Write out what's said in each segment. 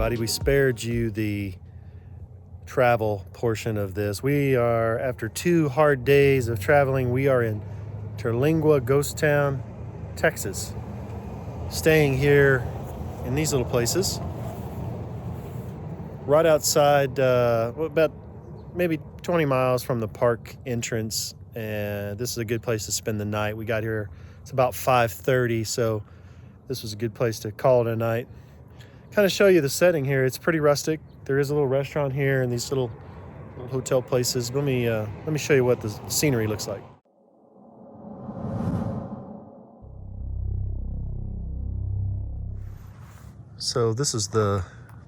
everybody. We spared you the travel portion of this. We are, after 2 hard days of traveling, we are in Terlingua, Ghost Town, Texas. Staying here in these little places. Right outside, about maybe 20 miles from the park entrance. And this is a good place to spend the night. We got here, it's about 5:30, so this was a good place to call it a night. Kind of show you the setting here. It's pretty rustic. There is a little restaurant here and these little hotel places. Let me show you what the scenery looks like. So this is the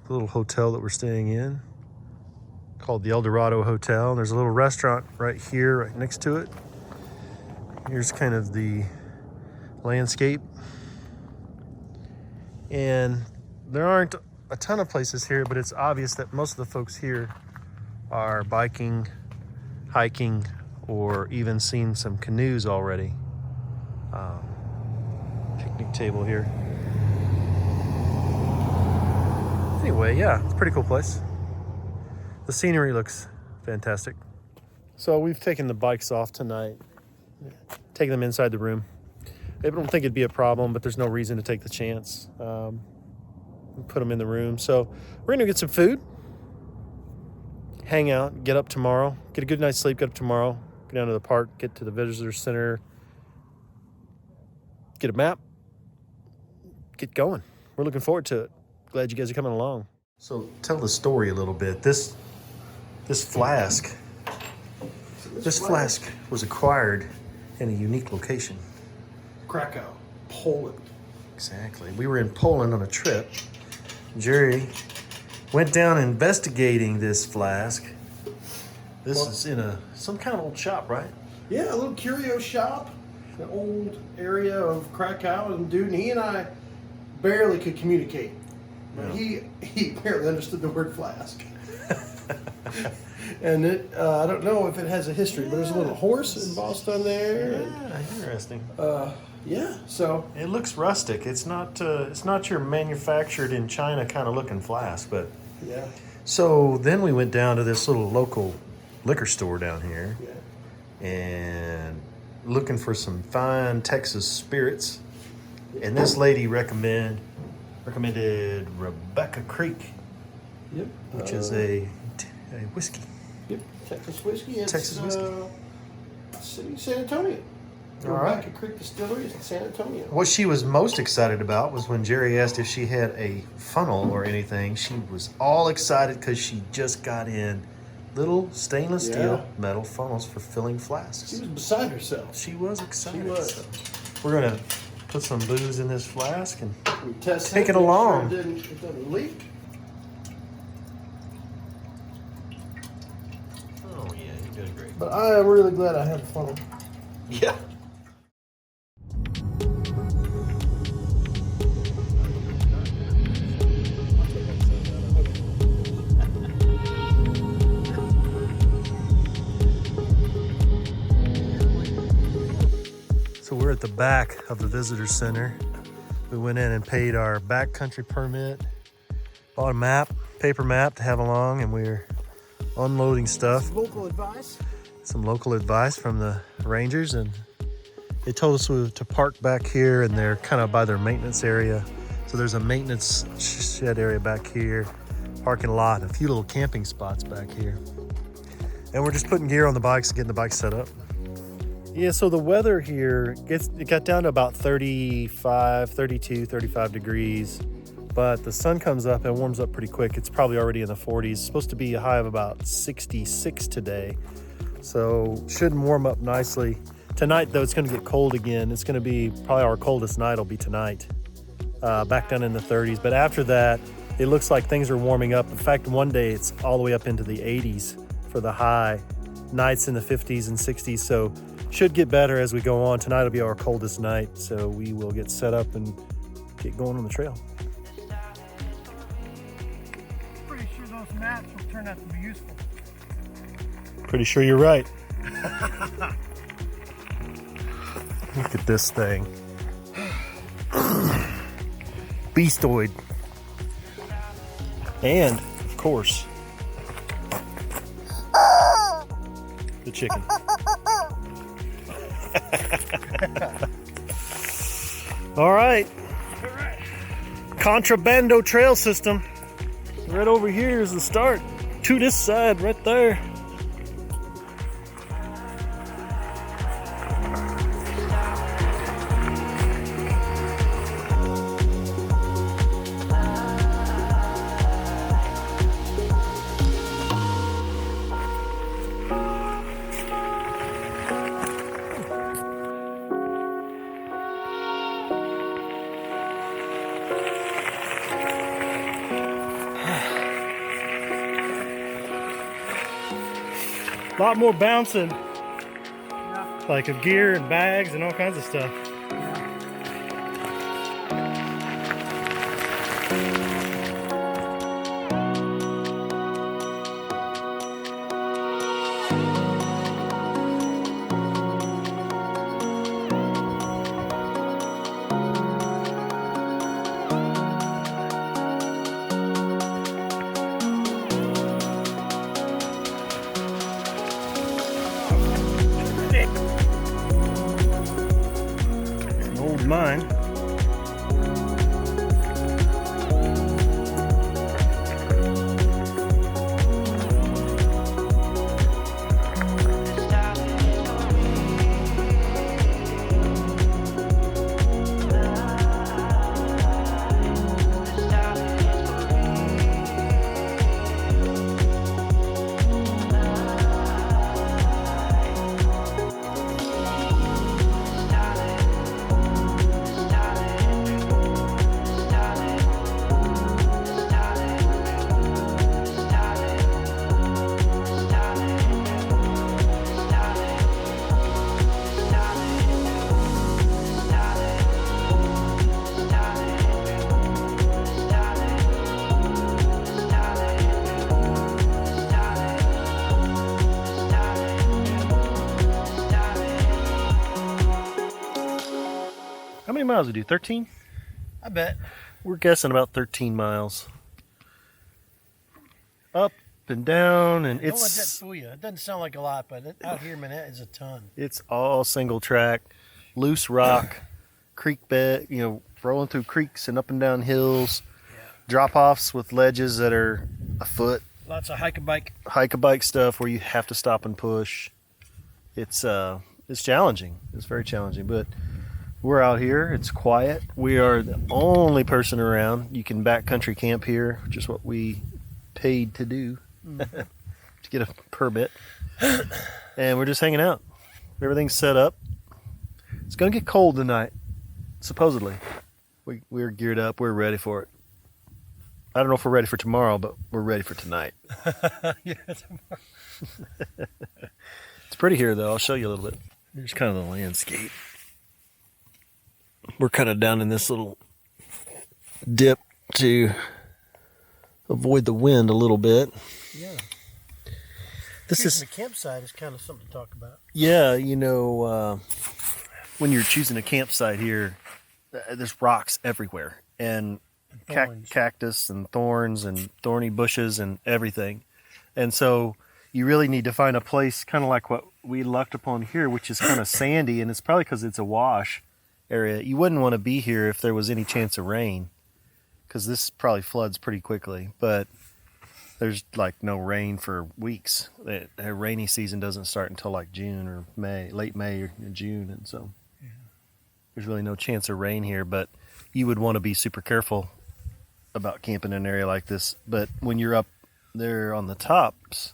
little hotel that we're staying in, called the El Dorado Hotel. There's a little restaurant right here, right next to it. Here's kind of the landscape. And there aren't a ton of places here, but it's obvious that most of the folks here are biking, hiking, or even seen some canoes already. Picnic table here. Anyway, yeah, it's a pretty cool place. The scenery looks fantastic. So we've taken the bikes off tonight, taken them inside the room. I don't think it'd be a problem, but there's no reason to take the chance. Put them in the room. So we're gonna get some food, hang out, get up tomorrow, get a good night's sleep, get up tomorrow, go down to the park, get to the visitor center, get a map, get going. We're looking forward to it. Glad you guys are coming along. So tell the story a little bit. This flask was acquired in a unique location. Krakow, Poland. Exactly. We were in Poland on a trip. Jerry went down investigating this flask. This is in some kind of old shop, right? Yeah, a little curio shop, an old area of Krakow, and he and I barely could communicate. Yeah. He barely understood the word flask. And I don't know if it has a history, but there's a little horse embossed on there. Yeah, interesting. Yeah, so it looks rustic. It's not your manufactured in China kind of looking flask, but yeah. So then we went down to this little local liquor store down here, and looking for some fine Texas spirits. And this lady recommended Rebecca Creek, which is a whiskey. Yep, Texas whiskey. It's Texas whiskey. City of San Antonio. Rebecca Creek Distillery is in San Antonio. What she was most excited about was when Jerry asked if she had a funnel or anything. She was all excited because she just got in little stainless steel metal funnels for filling flasks. She was beside herself. She was excited. She was. So we're going to put some booze in this flask and take it along. Sure it doesn't leak. Oh, yeah, you're doing great. But I am really glad I have a funnel. Yeah. So we're at the back of the visitor center. We went in and paid our backcountry permit, bought a map, paper map to have along, and we're unloading stuff. Some local advice from the rangers, and they told us to park back here, and they're kind of by their maintenance area. So there's a maintenance shed area back here, parking lot, and a few little camping spots back here. And we're just putting gear on the bikes, getting the bikes set up. Yeah, so the weather here, it got down to about 35, 32, 35 degrees, but the sun comes up and warms up pretty quick. It's probably already in the 40s. It's supposed to be a high of about 66 today, so shouldn't warm up nicely. Tonight, though, it's going to get cold again. It's going to be probably our coldest night will be tonight, back down in the 30s. But after that, it looks like things are warming up. In fact, one day it's all the way up into the 80s for the high. Nights in the 50s and 60s, so should get better as we go on. Tonight will be our coldest night, so we will get set up and get going on the trail. Pretty sure those maps will turn out to be useful. Pretty sure you're right. Look at this thing. Beastoid. And, of course, the chicken. All right. Contrabando trail system. Right over here is the start. To this side, right there. A lot more bouncing, like of gear and bags and all kinds of stuff. Mine. How many miles we do? 13? I bet. We're guessing about 13 miles. Up and down, and Don't let that fool you. It doesn't sound like a lot, but out here, man, that is a ton. It's all single track, loose rock, creek bed, rolling through creeks and up and down hills, drop-offs with ledges that are a foot. Lots of hike-a-bike. Hike-a-bike stuff where you have to stop and push. It's challenging. It's very challenging, but we're out here. It's quiet. We are the only person around. You can backcountry camp here, which is what we paid to do to get a permit. And we're just hanging out. Everything's set up. It's going to get cold tonight, supposedly. We're geared up. We're ready for it. I don't know if we're ready for tomorrow, but we're ready for tonight. Yeah, tomorrow. It's pretty here, though. I'll show you a little bit. Here's kind of the landscape. We're kind of down in this little dip to avoid the wind a little bit. Yeah. Choosing a campsite is kind of something to talk about. Yeah, when you're choosing a campsite here, there's rocks everywhere, and cactus and thorns and thorny bushes and everything. And so you really need to find a place kind of like what we lucked upon here, which is kind of sandy, and it's probably because it's a wash area. You wouldn't want to be here if there was any chance of rain, because this probably floods pretty quickly, but there's like no rain for weeks. The rainy season doesn't start until like June or May, late May or June, and so there's really no chance of rain here, but you would want to be super careful about camping in an area like this. But when you're up there on the tops,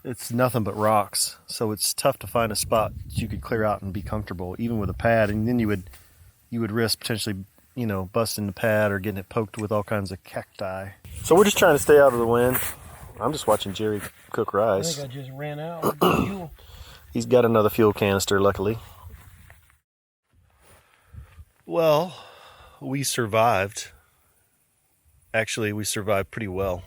it's nothing but rocks, so it's tough to find a spot that you could clear out and be comfortable, even with a pad. And then you would risk potentially, busting the pad or getting it poked with all kinds of cacti. So we're just trying to stay out of the wind. I'm just watching Jerry cook rice. I think I just ran out of fuel. He's got another fuel canister, luckily. Well, we survived. Actually, we survived pretty well.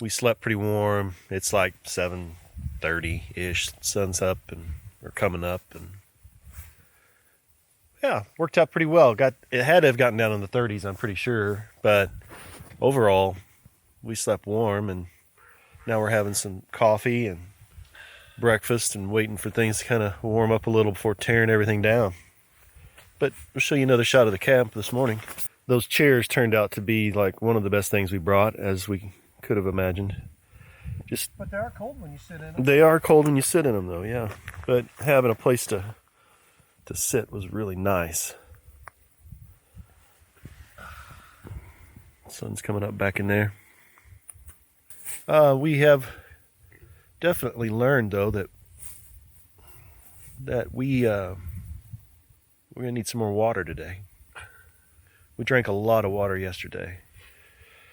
We slept pretty warm. It's like 7:30-ish. Sun's up and we're coming up, and yeah, worked out pretty well. It had to have gotten down in the 30s, I'm pretty sure, but overall, we slept warm, and now we're having some coffee and breakfast and waiting for things to kind of warm up a little before tearing everything down. But we'll show you another shot of the camp this morning. Those chairs turned out to be like one of the best things we brought, as we could have imagined. But they are cold when you sit in them. They are cold when you sit in them, though, yeah. But having a place to sit was really nice. Sun's coming up back in there. We have definitely learned, though, that we're gonna need some more water today. We drank a lot of water yesterday.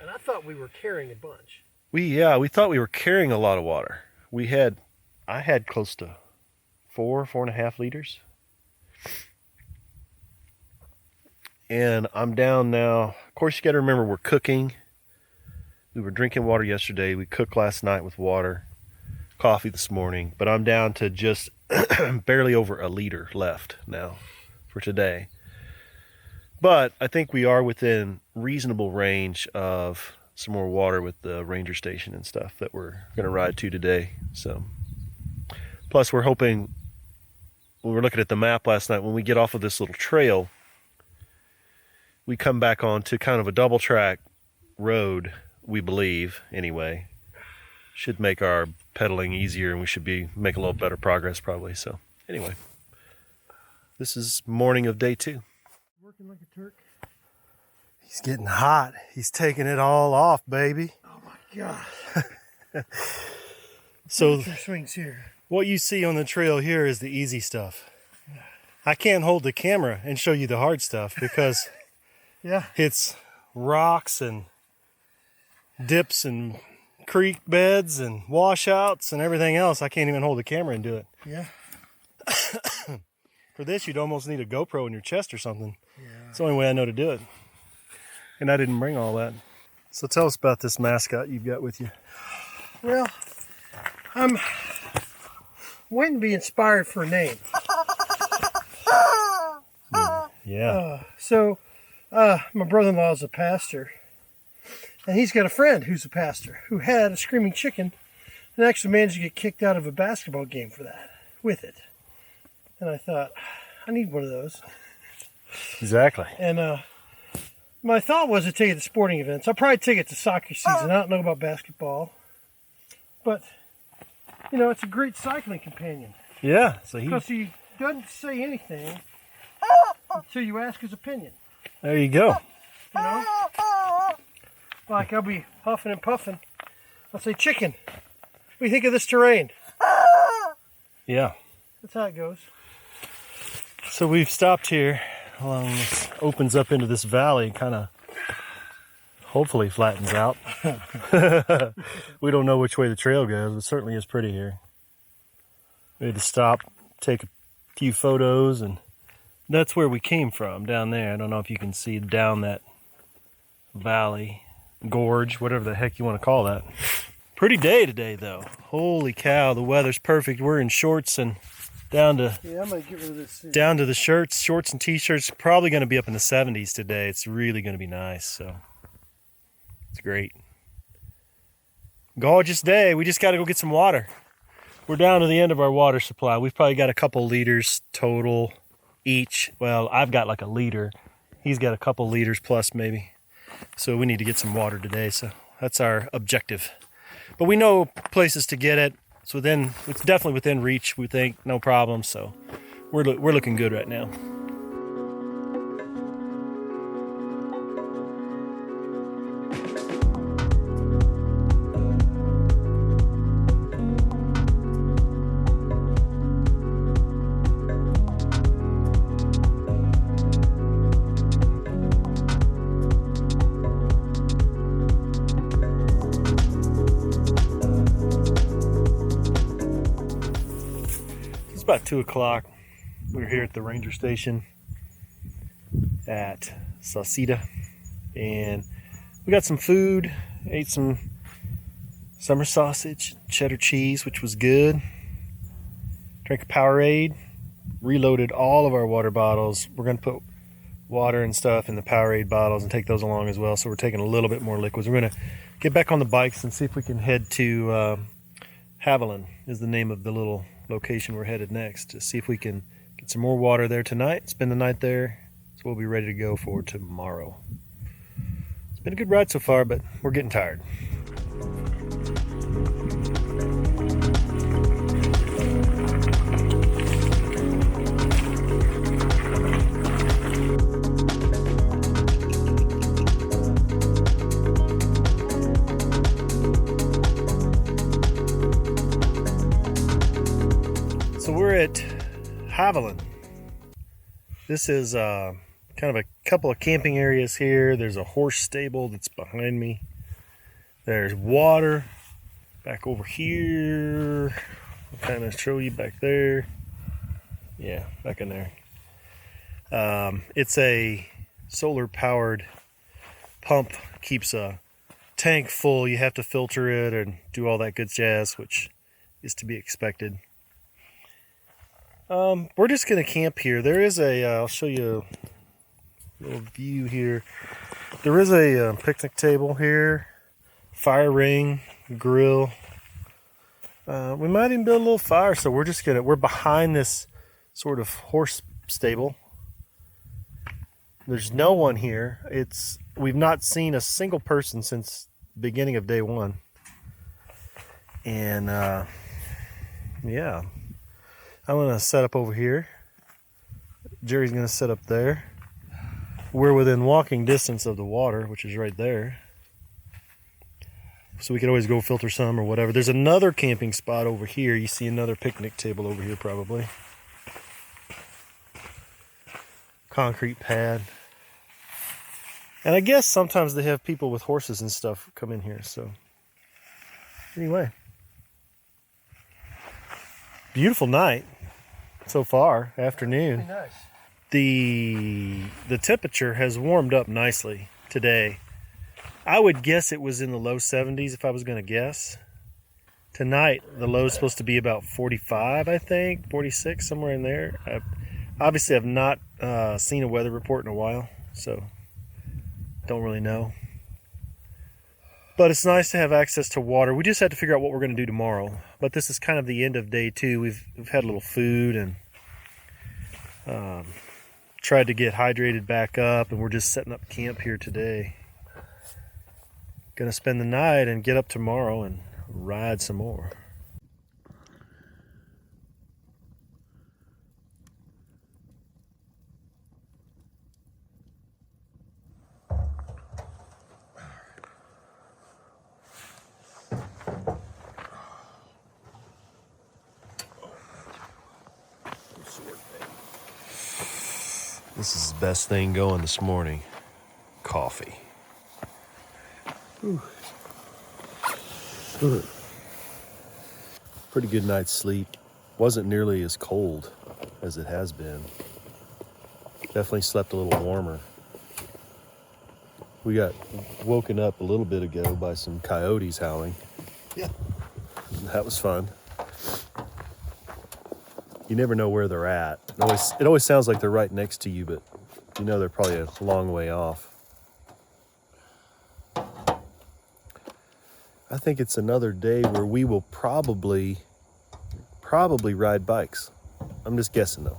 And I thought we were carrying a bunch. We thought we were carrying a lot of water. I had close to 4.5 liters. And I'm down now. Of course, you got to remember we're cooking. We were drinking water yesterday. We cooked last night with water, coffee this morning. But I'm down to just barely over a liter left now for today. But I think we are within reasonable range of some more water with the ranger station and stuff that we're going to ride to today. So, plus we're hoping, we were looking at the map last night, when we get off of this little trail, we come back onto kind of a double track road, we believe, anyway. Should make our pedaling easier, and we should make a little better progress probably. So anyway, this is morning of day 2. Working like a Turk. He's getting hot. He's taking it all off, baby. Oh my God. So swings here. what you see on the trail here is the easy stuff. I can't hold the camera and show you the hard stuff because yeah, it's rocks and dips and creek beds and washouts and everything else. I can't even hold the camera and do it. Yeah. For this, you'd almost need a GoPro in your chest or something. Yeah. It's the only way I know to do it. And I didn't bring all that. So tell us about this mascot you've got with you. Well, I'm waiting to be inspired for a name. Yeah. My brother-in-law is a pastor, and he's got a friend who's a pastor who had a screaming chicken and actually managed to get kicked out of a basketball game for that, with it. And I thought, I need one of those. Exactly. And my thought was to take it to sporting events. I'll probably take it to soccer season. I don't know about basketball. But, it's a great cycling companion. Yeah. Because he doesn't say anything until you ask his opinion. There you go. Like I'll be huffing and puffing. I'll say, chicken, what do you think of this terrain? Yeah. That's how it goes. So we've stopped here along this, opens up into this valley, kind of hopefully flattens out. We don't know which way the trail goes, but it certainly is pretty here. We had to stop, take a few photos, and that's where we came from, down there. I don't know if you can see down that valley, gorge, whatever the heck you want to call that. Pretty day today, though. Holy cow, the weather's perfect. We're in shorts and down to I'm gonna get rid of this soon. Down to the shorts and t-shirts. Probably going to be up in the 70s today. It's really going to be nice, so it's great. Gorgeous day. We just got to go get some water. We're down to the end of our water supply. We've probably got a couple liters total each. Well, I've got like a liter. He's got a couple liters plus maybe. So we need to get some water today. So that's our objective. But we know places to get it. It's definitely within reach, we think, no problem. So we're looking good right now. About 2 o'clock. We're here at the ranger station at Salsita, and we got some food. Ate some summer sausage, cheddar cheese, which was good. Drank a Powerade. Reloaded all of our water bottles. We're gonna put water and stuff in the Powerade bottles and take those along as well. So we're taking a little bit more liquids. We're going to get back on the bikes and see if we can head to Havilland is the name of the little location we're headed next, to see if we can get some more water there tonight, spend the night there, so we'll be ready to go for tomorrow. It's been a good ride so far, but we're getting tired. So we're at Havilland. This is kind of a couple of camping areas here. There's a horse stable that's behind me. There's water back over here. I'll kind of show you back there. Yeah, back in there. It's a solar powered pump, keeps a tank full. You have to filter it and do all that good jazz, which is to be expected. We're just going to camp here. There is I'll show you a little view here. There is a picnic table here, fire ring, grill. We might even build a little fire, so we're behind this sort of horse stable. There's no one here. We've not seen a single person since the beginning of day one. And, yeah. I'm going to set up over here. Jerry's going to set up there. We're within walking distance of the water, which is right there. So we could always go filter some or whatever. There's another camping spot over here. You see another picnic table over here probably. Concrete pad. And I guess sometimes they have people with horses and stuff come in here. So anyway. Beautiful night. So far, afternoon. Pretty nice. The temperature has warmed up nicely today. I would guess it was in the low 70s if I was going to guess. Tonight, the low is supposed to be about 45, I think, 46, somewhere in there. Obviously, I've not seen a weather report in a while, so don't really know. But it's nice to have access to water. We just had to figure out what we're going to do tomorrow. But this is kind of the end of day two. We've had a little food and tried to get hydrated back up. And we're just setting up camp here today. Going to spend the night and get up tomorrow and ride some more. This is the best thing going this morning. Coffee. Ooh. Pretty good night's sleep. Wasn't nearly as cold as it has been. Definitely slept a little warmer. We got woken up a little bit ago by some coyotes howling. Yeah. That was fun. You never know where they're at. It always sounds like they're right next to you, but you know they're probably a long way off. I think it's another day where we will probably ride bikes. I'm just guessing though.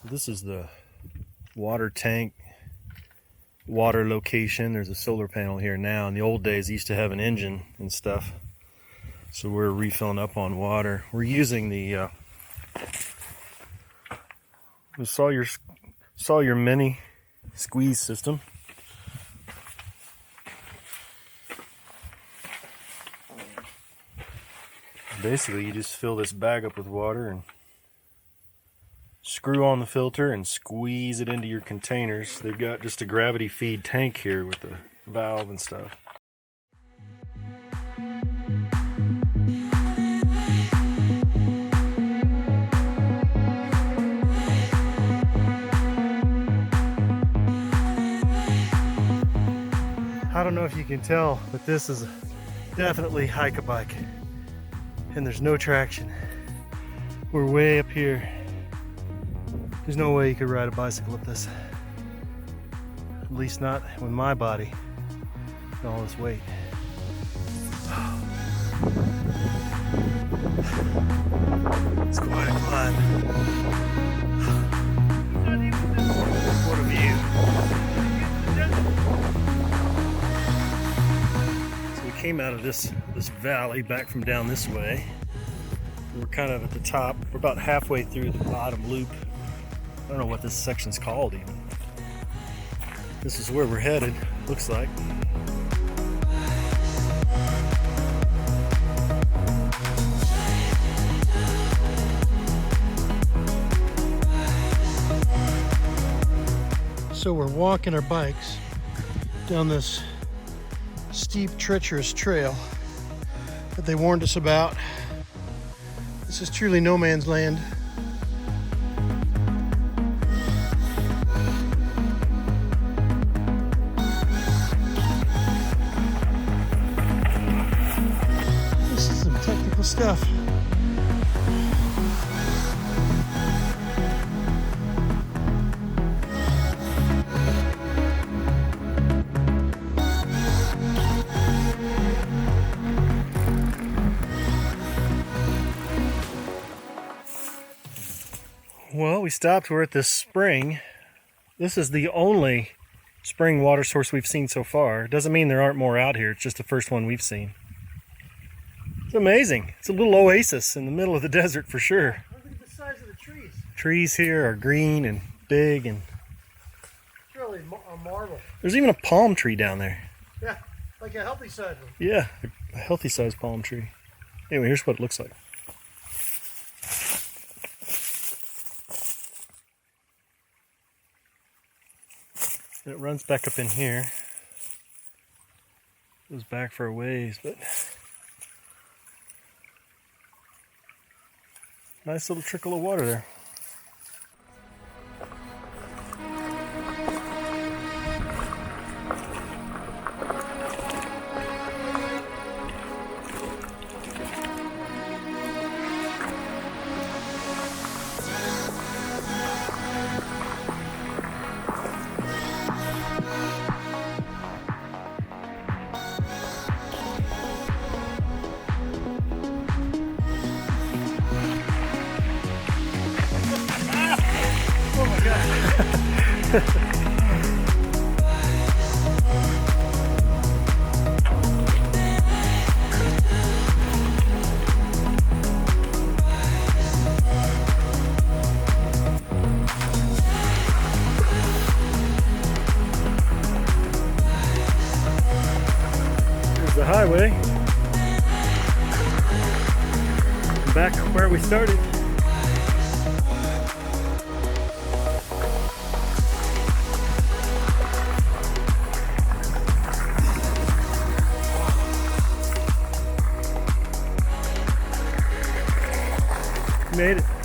This is the water tank, water location. There's a solar panel here now. In the old days, they used to have an engine and stuff. So we're refilling up on water. We're using the Sawyer mini squeeze system. Basically, you just fill this bag up with water and screw on the filter and squeeze it into your containers. They've got just a gravity feed tank here with the valve and stuff. I don't know if you can tell, but this is definitely hike-a-bike. And there's no traction. We're way up here. There's no way you could ride a bicycle up this. At least not with my body and all this weight. It's quite a climb. What a view. So we came out of this valley back from down this way. We're kind of at the top. We're about halfway through the bottom loop. I don't know what this section's called even. This is where we're headed, looks like. So we're walking our bikes down this steep, treacherous trail that they warned us about. This is truly no man's land. This is some technical stuff. Well, we stopped. We're at this spring. This is the only spring water source we've seen so far. Doesn't mean there aren't more out here. It's just the first one we've seen. It's amazing. It's a little oasis in the middle of the desert for sure. Look at the size of the trees. Trees here are green and big, and It's really a marvel. there's even a palm tree down there. Yeah, like a healthy size one. Yeah, a healthy sized palm tree. Anyway, here's what it looks like. It runs back up in here. Goes back for a ways, but nice little trickle of water there. Here's the highway. Back where we started. Made it.